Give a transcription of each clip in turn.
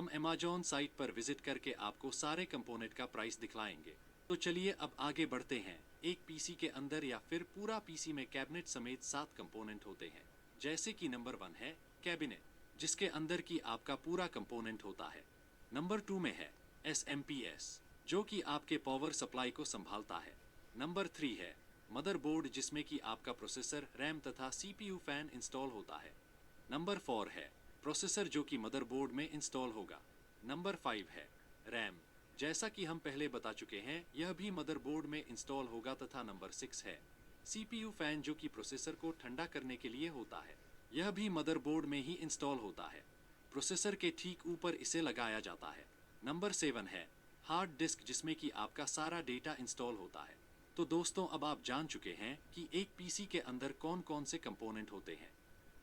हम Amazon site पर visit करके आपको सारे कंपोनेंट का प्राइस दिखलाएंगे। तो चलिए अब आगे बढ़ते हैं। एक पीसी के अंदर या फिर पूरा पीसी में कैबिनेट समेत 7 कंपोनेंट होते हैं। जैसे कि नंबर 1 है कैबिनेट, जिसके अंदर की आपका पूरा कंपोनेंट होता है। नंबर 2 में है एसएमपीएस, जो कि आपके पावर सप्लाई को संभालता है। नंबर 3 है मदरबोर्ड, जिसमें कि आपका प्रोसेसर, रैम तथा सीपीयू फैन इंस्टॉल होता है। नंबर 4 है प्रोसेसर, जो कि मदरबोर्ड में इंस्टॉल होगा। नंबर 5 है रैम, जैसा कि हम पहले बता चुके हैं, यह भी मदरबोर्ड में इंस्टॉल होगा। तथा नंबर 6 है सीपीयू फैन, जो कि प्रोसेसर को ठंडा करने के लिए होता है। यह भी मदरबोर्ड में ही इंस्टॉल होता है। प्रोसेसर के ठीक ऊपर इसे लगाया जाता है। नंबर 7 है हार्ड डिस्क, जिसमें कि आपका सारा डेटा इंस्टॉल होता है। तो दोस्तों, अब आप जान चुके हैं कि एक पीसी के अंदर कौन कौन से कंपोनेंट होते हैं।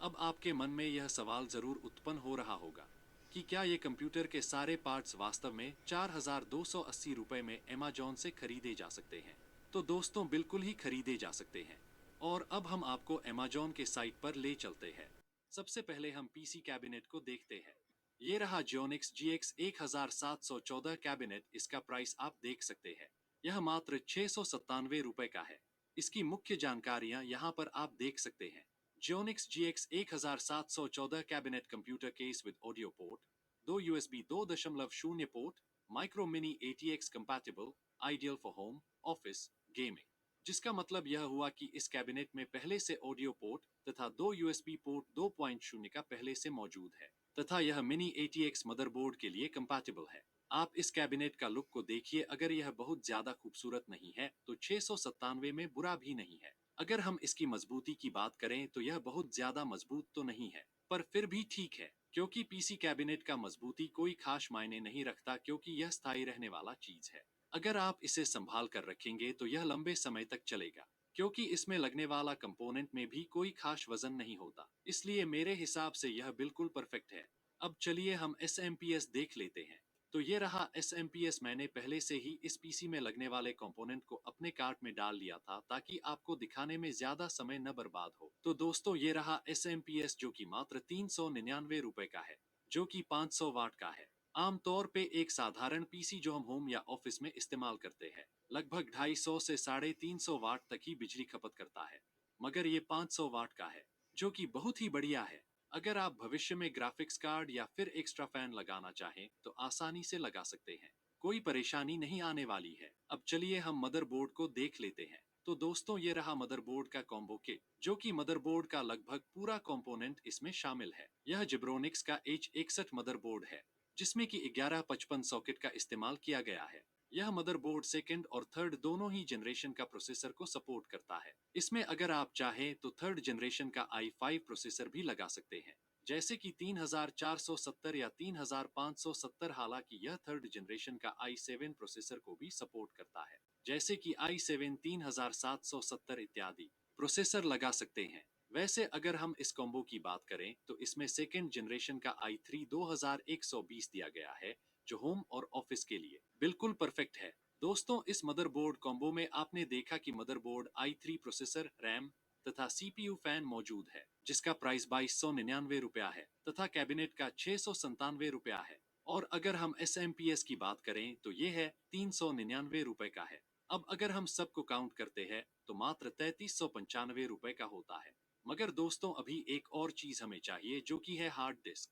अब आपके मन में यह सवाल जरूर उत्पन्न हो रहा होगा कि क्या ये कंप्यूटर के सारे पार्ट्स वास्तव में 4,280 रुपए में अमेज़न से खरीदे जा सकते हैं। तो दोस्तों, बिल्कुल ही खरीदे जा सकते हैं। और अब हम आपको अमेज़न के साइट पर ले चलते हैं। सबसे पहले हम पीसी कैबिनेट को देखते हैं। ये रहा जियोनिक्स GX 1714 कैबिनेट। इसका प्राइस आप देख सकते हैं, यह मात्र 697 रुपए का है। इसकी मुख्य जानकारियां यहाँ पर आप देख सकते हैं। जियोनिक्स GX 1714 cabinet computer case with audio port, 2 USB 2.0 port, micro mini ATX compatible, ideal for home, office, gaming. जिसका मतलब यह हुआ कि इस कैबिनेट में पहले से ऑडियो पोर्ट तथा 2 USB पोर्ट 2.0 का पहले से मौजूद है। तथा यह मिनी ATX मदरबोर्ड के लिए कंपैटिबल है। आप इस कैबिनेट का लुक को देखिए, अगर यह बहुत ज्यादा खूबसूरत नहीं है तो 697 में बुरा भी नहीं है। अगर हम इसकी मजबूती की बात करें तो यह बहुत ज्यादा मजबूत तो नहीं है, पर फिर भी ठीक है, क्योंकि पीसी कैबिनेट का मजबूती कोई खास मायने नहीं रखता, क्योंकि यह स्थायी रहने वाला चीज है। अगर आप इसे संभाल कर रखेंगे तो यह लंबे समय तक चलेगा, क्योंकि इसमें लगने वाला कंपोनेंट में भी कोई खास वजन नहीं होता। इसलिए मेरे हिसाब से यह बिल्कुल परफेक्ट है। अब चलिए हम एसएमपीएस देख लेते हैं। तो ये रहा एसएमपीएस। मैंने पहले से ही इस पीसी में लगने वाले कंपोनेंट को अपने कार्ट में डाल लिया था, ताकि आपको दिखाने में ज्यादा समय न बर्बाद हो। तो दोस्तों, ये रहा एसएमपीएस, जो कि मात्र 399 रुपए का है, जो कि 500 वाट का है। आमतौर पे एक साधारण पीसी जो हम होम या ऑफिस में इस्तेमाल करते हैं, लगभग 250 से 350 वाट तक ही बिजली खपत करता है। मगर ये 500 वाट का है, जो कि बहुत ही बढ़िया है। अगर आप भविष्य में ग्राफिक्स कार्ड या फिर एक्स्ट्रा फैन लगाना चाहें तो आसानी से लगा सकते हैं, कोई परेशानी नहीं आने वाली है। अब चलिए हम मदरबोर्ड को देख लेते हैं। तो दोस्तों, ये रहा मदरबोर्ड का कॉम्बो किट, जो कि मदरबोर्ड का लगभग पूरा कंपोनेंट इसमें शामिल है। यह जिब्रोनिक्स का H61 मदरबोर्ड है, जिसमें कि 1155 सॉकेट का इस्तेमाल किया गया है। यह मदरबोर्ड सेकंड और थर्ड दोनों ही जनरेशन का प्रोसेसर को सपोर्ट करता है। इसमें अगर आप चाहें तो थर्ड जनरेशन का i5 प्रोसेसर भी लगा सकते हैं, जैसे कि 3470 या 3570। हालांकि यह थर्ड जनरेशन का i7 प्रोसेसर को भी सपोर्ट करता है, जैसे कि i7 3770 इत्यादि प्रोसेसर लगा सकते हैं। वैसे अगर हम इस कॉम्बो की बात करें तो इसमें सेकेंड जनरेशन का i3 2120 दिया गया है, जो होम और ऑफिस के लिए बिल्कुल परफेक्ट है। दोस्तों, इस मदरबोर्ड कॉम्बो में आपने देखा कि मदरबोर्ड i3 प्रोसेसर, रैम तथा सीपीयू फैन मौजूद है, जिसका प्राइस 2299 रुपया है तथा कैबिनेट का 697 रुपया है। और अगर हम एसएमपीएस की बात करें तो ये है 399 रुपए का है। अब अगर हम सबको काउंट करते हैं तो मात्र 3395 रुपए का होता है। मगर दोस्तों, अभी एक और चीज हमें चाहिए, जो कि है हार्ड डिस्क।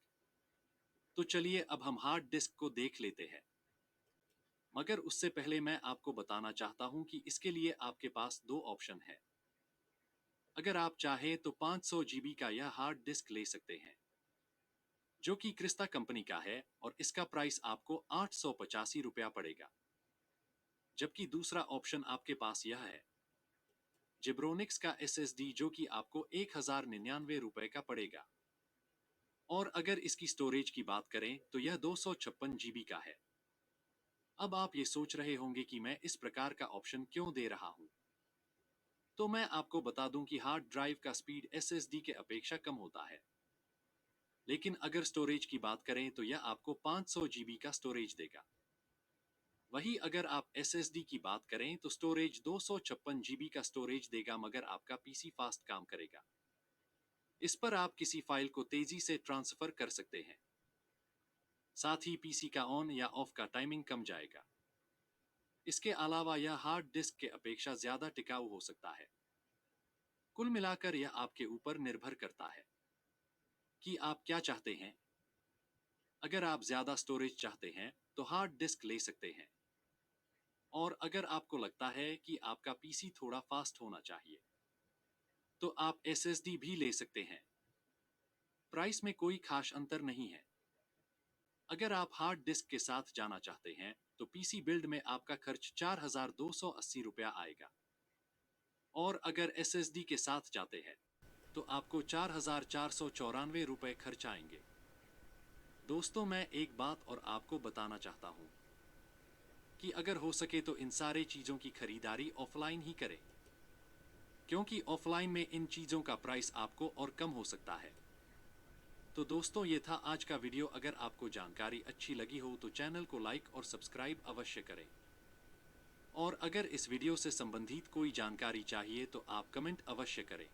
तो चलिए अब हम हार्ड डिस्क को देख लेते हैं। मगर उससे पहले मैं आपको बताना चाहता हूं कि इसके लिए आपके पास दो ऑप्शन है। अगर आप चाहें तो 500 जीबी का यह हार्ड डिस्क ले सकते हैं, जो कि क्रिस्टा कंपनी का है, और इसका प्राइस आपको 885 रुपया पड़ेगा। जबकि दूसरा ऑप्शन आपके पास यह है जिब्रोनिक्स का SSD, जो कि आपको 1099 रुपए का पड़ेगा। और अगर इसकी स्टोरेज की बात करें तो यह 256 जीबी का है। अब आप ये सोच रहे होंगे कि मैं इस प्रकार का ऑप्शन क्यों दे रहा हूं। तो मैं आपको बता दूं कि हार्ड ड्राइव का स्पीड SSD के अपेक्षा कम होता है। लेकिन अगर स्टोरेज की बात करें तो यह आपको 500 जीबी का स्टोरेज देगा। वही अगर आप SSD की बात करें तो स्टोरेज 256 जीबी का स्टोरेज देगा, मगर आपका पीसी फास्ट काम करेगा। इस पर आप किसी फाइल को तेजी से ट्रांसफर कर सकते हैं। साथ ही पीसी का ऑन या ऑफ का टाइमिंग कम जाएगा। इसके अलावा यह हार्ड डिस्क के अपेक्षा ज्यादा टिकाऊ हो सकता है। कुल मिलाकर यह आपके ऊपर निर्भर करता है कि आप क्या चाहते हैं। अगर आप ज्यादा स्टोरेज चाहते हैं तो हार्ड डिस्क ले सकते हैं, और अगर आपको लगता है कि आपका पीसी थोड़ा फास्ट होना चाहिए तो आप एसएसडी भी ले सकते हैं। प्राइस में कोई खास अंतर नहीं है। अगर आप हार्ड डिस्क के साथ जाना चाहते हैं तो पीसी बिल्ड में आपका खर्च 4,280 रुपया आएगा, और अगर एसएसडी के साथ जाते हैं तो आपको 4,494 रुपये खर्च आएंगे। दोस्तों, मैं एक बात और आपको बताना चाहता हूँ कि अगर हो सके तो इन सारे चीज़ों की खरीदारी ऑफलाइन ही करें, क्योंकि ऑफलाइन में इन चीज़ों का प्राइस आपको और कम हो सकता है। तो दोस्तों, ये था आज का वीडियो। अगर आपको जानकारी अच्छी लगी हो तो चैनल को लाइक और सब्सक्राइब अवश्य करें, और अगर इस वीडियो से संबंधित कोई जानकारी चाहिए तो आप कमेंट अवश्य करें।